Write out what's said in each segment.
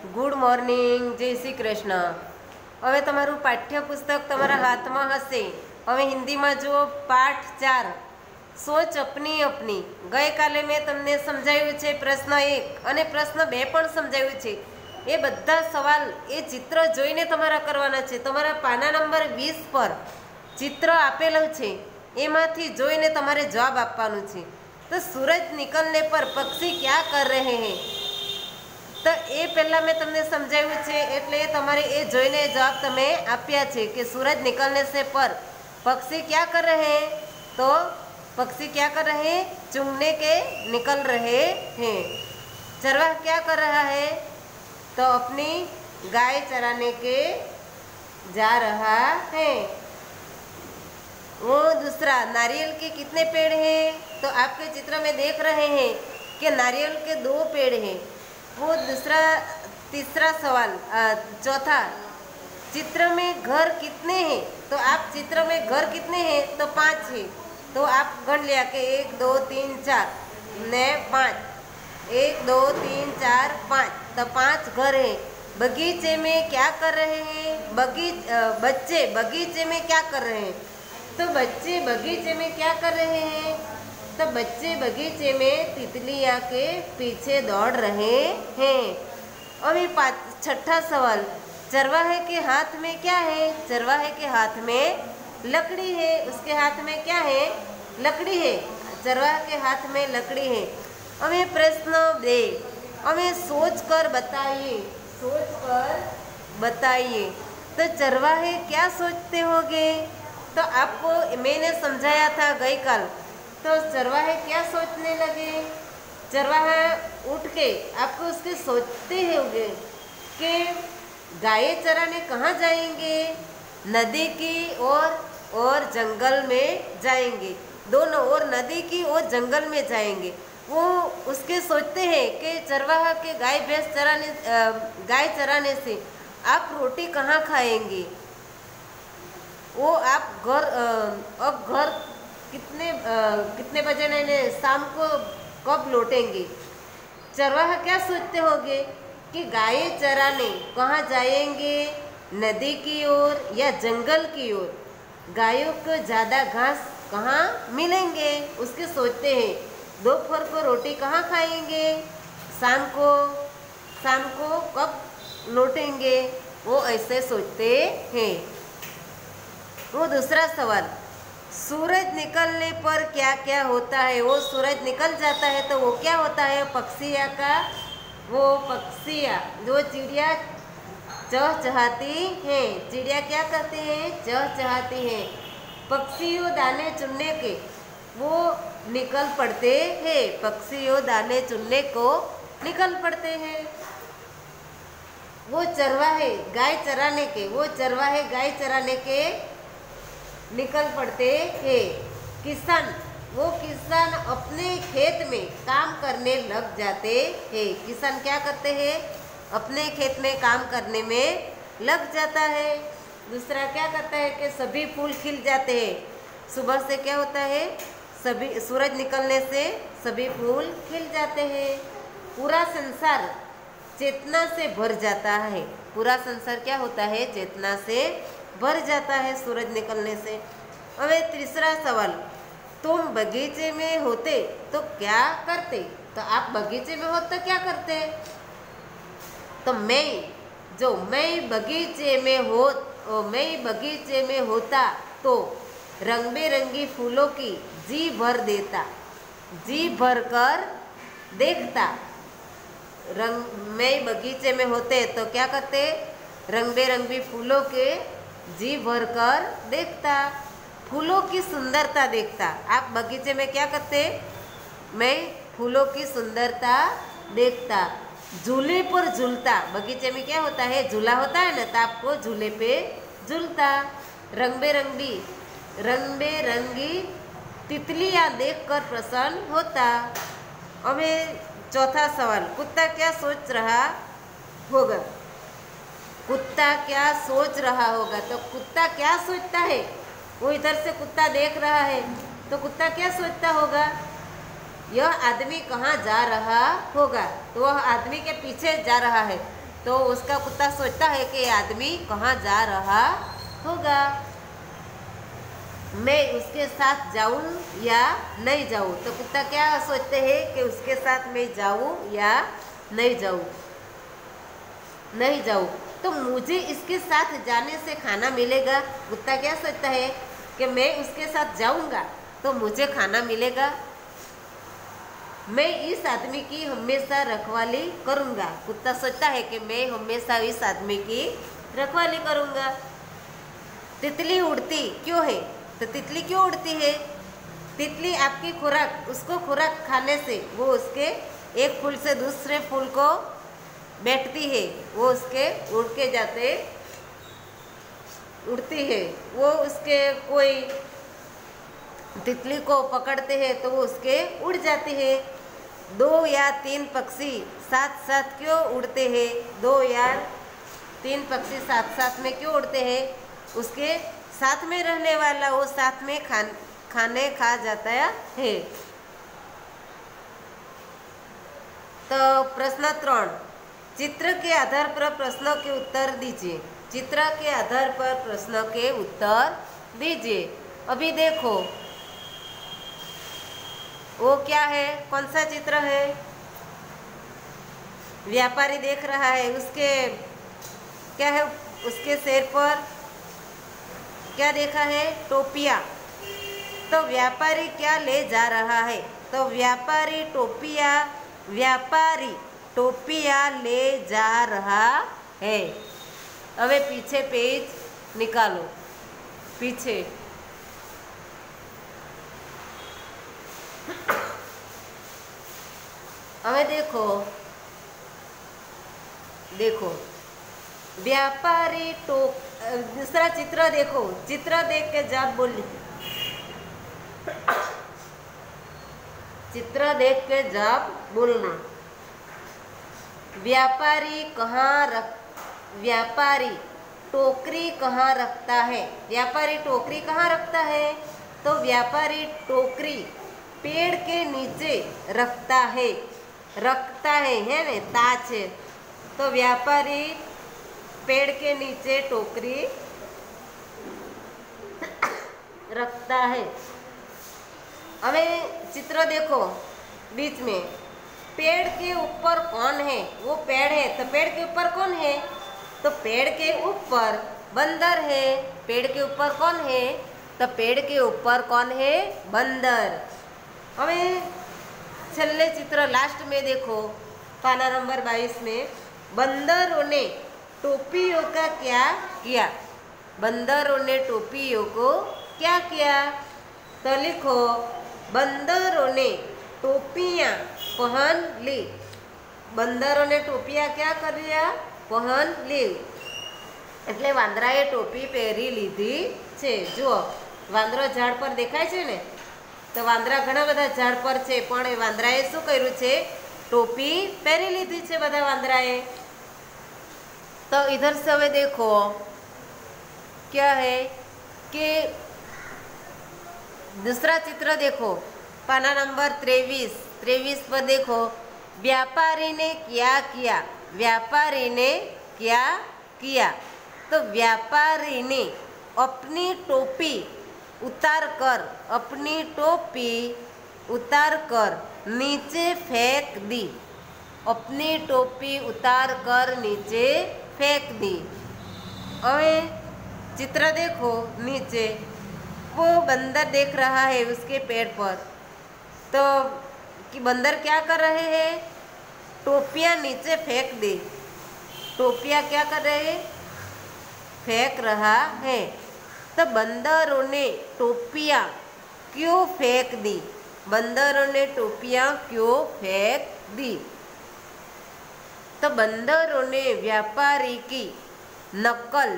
Good morning, जय श्री कृष्ण। हवे तमारू पाठ्यपुस्तक तमारा हाथ में हशे। हवे हिंदी में जो पाठ 4 सोच अपनी अपनी। गई काले मैं तमने समझाव्યું છે પ્રશ્ન 1 અને પ્રશ્ન 2 પણ સમજાવ્યું છે। એ બધા સવાલ એ ચિત્ર જોઈને તમારા કરવાના છે। તમારા પાના નંબર 20 પર चित्र आपेलू है, एमांथी जोईने तमारे जवाब आपवानुं छे। तो सूरज निकलने पर पक्षी क्या कर रहे हैं, तो ए पहला मैं तमने समझाव्યું છે એટલે તમારે એ જોઈને जवाब तमे आप्या छे कि सूरज निकलने से पर पक्षी क्या कर रहे हैं। तो पक्षी क्या कर रहे हैं, चुगने के निकल रहे हैं। चरवाहा क्या कर रहा है, तो अपनी गाय चराने के जा रहा है। वो दूसरा, नारियल के कितने पेड़ हैं, तो आपके चित्र में देख रहे हैं कि नारियल के 2 पेड़ हैं। वो दूसरा, तीसरा सवाल, चौथा, चित्र में घर कितने हैं, तो आप चित्र में घर कितने हैं, तो 5 है। तो आप गण लिया कि 1 2 3 4 ने 5, 1 2 3 4 5, तो 5 घर हैं। बगीचे में क्या कर रहे हैं, बच्चे बगीचे में क्या कर रहे हैं, तो बच्चे बगीचे में क्या कर रहे हैं, तो बच्चे बगीचे में तितलियाँ के पीछे दौड़ रहे हैं। अभी 6ठा सवाल, चरवाहे के हाथ में क्या है, चरवाहे के हाथ में लकड़ी है। उसके हाथ में क्या है, लकड़ी है। चरवाहे के हाथ में लकड़ी है। हमें प्रश्न 2, हमें सोच कर बताइए, सोच कर बताइए। तो चरवाहे क्या सोचते होंगे, तो आपको मैंने समझाया था गई काल। तो चरवाहे क्या सोचने लगे, चरवाहा उठ के आपको उसके सोचते होंगे कि गाय चराने कहाँ जाएंगे, नदी की ओर और जंगल में जाएंगे। दोनों ओर, नदी की और जंगल में जाएंगे। वो उसके सोचते हैं कि चरवाहा के गाय चराने से आप रोटी कहाँ खाएंगे, वो आप घर कितने बजे नहीं शाम को कब लौटेंगे। चरवाहा क्या सोचते होंगे कि गाय चराने कहाँ जाएंगे, नदी की ओर या जंगल की ओर। गायों को ज़्यादा घास कहाँ मिलेंगे, उसके सोचते हैं। दोपहर को रोटी कहाँ खाएंगे, शाम को कब लौटेंगे, वो ऐसे सोचते हैं। वो दूसरा सवाल, सूरज निकलने पर क्या क्या होता है। वो सूरज निकल जाता है तो वो क्या होता है, पक्षियाँ का, वो पक्षियाँ जो चिड़िया चहचहाती हैं। चिड़िया क्या करते हैं, चहचहाती हैं। पक्षियों दाने चुनने के वो निकल पड़ते हैं, पक्षियों दाने चुनने को निकल पड़ते हैं। वो चरवाहे गाय चराने के, वो चरवाहे गाय चराने के निकल पड़ते हैं। किसान, वो किसान अपने खेत में काम करने लग जाते हैं। किसान क्या करते हैं, अपने खेत में काम करने में लग जाता है। दूसरा क्या करता है कि सभी फूल खिल जाते हैं। सुबह से क्या होता है, सभी सूरज निकलने से सभी फूल खिल जाते हैं। पूरा संसार चेतना से भर जाता है। पूरा संसार क्या होता है, चेतना से भर जाता है सूरज निकलने से। अब तीसरा सवाल, तुम बगीचे में होते तो क्या करते, तो आप बगीचे में होते तो क्या करते, तो मैं बगीचे में होता तो रंग बिरंगी फूलों की जी भर देता, जी भर कर देखता। मैं बगीचे में होते तो क्या करते, रंग बिरंगी फूलों के जी भर कर देखता, फूलों की सुंदरता देखता। आप बगीचे में क्या करते, मैं फूलों की सुंदरता देखता। झूले पर झूलता, बगीचे में क्या होता है, झूला होता है ना, तो आपको झूले पे झूलता। रंग बेरंगी तितलियाँ देखकर प्रसन्न होता। हमें चौथा सवाल, कुत्ता क्या सोच रहा होगा, कुत्ता क्या सोच रहा होगा। तो कुत्ता क्या सोचता है, वो इधर से कुत्ता देख रहा है तो कुत्ता क्या सोचता होगा, यह आदमी कहाँ जा रहा होगा, तो वह आदमी के पीछे जा रहा है। तो उसका कुत्ता सोचता है कि आदमी कहाँ जा रहा होगा, मैं उसके साथ जाऊं या नहीं जाऊं। तो कुत्ता क्या सोचते हैं कि उसके साथ मैं जाऊं या नहीं जाऊं, नहीं जाऊं तो मुझे इसके साथ जाने से खाना मिलेगा। कुत्ता क्या सोचता है कि मैं उसके साथ जाऊंगा तो मुझे खाना मिलेगा, मैं इस आदमी की हमेशा रखवाली करूंगा। कुत्ता सोचता है कि मैं हमेशा इस आदमी की रखवाली करूंगा। तितली उड़ती क्यों है? तो तितली क्यों उड़ती है? तितली आपकी खुराक, उसको खुराक खाने से वो उसके एक फूल से दूसरे फूल को बैठती है, वो उसके उड़ के जाते उड़ती है। वो उसके कोई तितली को पकड़ते हैं तो वो उसके उड़ जाती है। 2 या 3 पक्षी साथ साथ क्यों उड़ते हैं? 2 या 3 पक्षी साथ साथ में क्यों उड़ते हैं? उसके साथ में रहने वाला वो साथ में खाने खा जाता है। तो प्रश्न 3, चित्र के आधार पर प्रश्नों के उत्तर दीजिए। चित्र के आधार पर प्रश्नों के उत्तर दीजिए। अभी देखो वो क्या है, कौन सा चित्र है? व्यापारी देख रहा है, उसके क्या है, उसके सिर पर क्या देखा है? टोपिया। तो व्यापारी क्या ले जा रहा है? तो व्यापारी टोपिया ले जा रहा है। अब पीछे पेज निकालो, पीछे अब देखो व्यापारी दूसरा चित्र देखो, चित्र देख के जब बोली, चित्र देख के जब बोलना। व्यापारी टोकरी कहाँ रखता है? व्यापारी टोकरी कहाँ रखता है? तो व्यापारी टोकरी पेड़ के नीचे रखता है है ना, ताज है। तो व्यापारी पेड़ के नीचे टोकरी रखता है। हमें चित्र देखो बीच में, पेड़ के ऊपर कौन है? वो पेड़ है, तो पेड़ के ऊपर कौन है? तो पेड़ के ऊपर बंदर है। पेड़ के ऊपर कौन है? तो पेड़ के ऊपर कौन है? बंदर। हमें छल्ले चित्र लास्ट में देखो, पाना नंबर 22 में, बंदरों ने टोपियों का क्या किया? बंदरों ने टोपियों को क्या किया? तो लिखो, बंदरों ने टोपियाँ पहन ली। बंदरों ने टोपियाँ क्या कर लिया? पहन ली। એટલે વાંદરાએ ટોપી પહેરી લીધી છે। જુઓ વાંદરો ઝાડ પર દેખાય છે ને, તો વાંદરા ઘણા બધા ઝાડ પર છે, પણ એ વાંદરાએ શું કર્યું છે? टोपी पहरी लीधी છે બધા વાંદરાએ। तो इधर से હવે देखो क्या है कि दूसरा चित्र देखो, पाना नंबर 23 पर देखो, व्यापारी ने क्या किया? व्यापारी ने क्या किया? तो व्यापारी ने अपनी टोपी उतार कर नीचे फेंक दी। अपनी टोपी उतार कर नीचे फेंक दी। अबे चित्र देखो नीचे, वो बंदर देख रहा है उसके पेड़ पर। तो कि बंदर क्या कर रहे हैं? टोपियाँ नीचे फेंक दी। टोपियाँ क्या कर रहे हैं? फेंक रहा है। तो बंदरों ने टोपियाँ क्यों फेंक दी? बंदरों ने टोपियाँ क्यों फेंक दी? तो बंदरों ने व्यापारी की नकल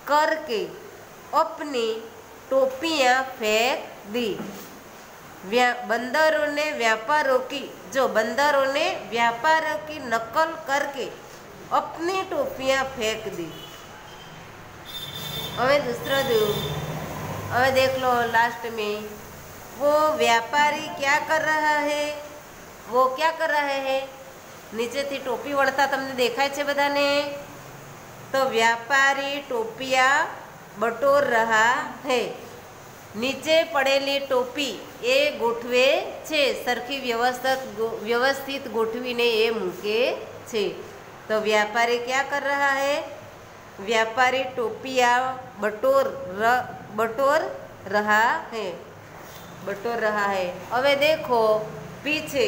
करके अपनी टोपियाँ फेंक दी। बंदरों ने व्यापारों की नकल करके अपनी टोपियाँ फेंक दी। હવે दूसरा दो, હવે देख लो लास्ट में, वो व्यापारी क्या कर रहा है? वो क्या कर रहा है? નીચેથી ટોપી વળતા તમને દેખાય છે બધાને? તો વ્યાપારી ટોપિયા બટોર રહા હૈ. નીચે પડેલી ટોપી એ ગોઠવે છે, સરખી વ્યવસ્થિત ગોઠવીને એ મૂકે છે. તો વ્યાપારી ક્યાં કર રહા હૈ? व्यापारी टोपिया बटोर रहा है, बटोर रहा है। अबे देखो पीछे,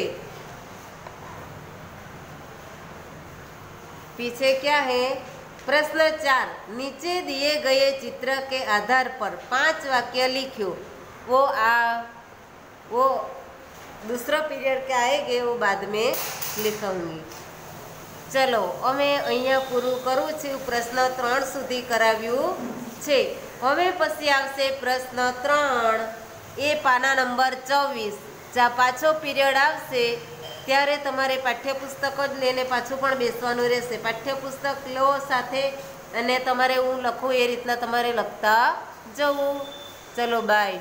पीछे क्या है? प्रश्न 4, नीचे दिए गए चित्र के आधार पर 5 वाक्य लिखो। वो दूसरा पीरियड के आएंगे, वो बाद में लिखूंगी। चलो अमे अहींया पूरुं करूं छुं। प्रश्न 3 सुधी कराव्युं छे। हवे पछी आवशे प्रश्न 3 ए पाना नंबर 24। ज्यां पाछो पीरियड आवशे त्यारे तमारे पाठ्यपुस्तक ज लईने पाछुं पण बेसवानुं रहेशे। पाठ्यपुस्तक लो साथे अने तमारे हुं लखुं ए रीतना तमारे लखता जवुं। चलो बाय।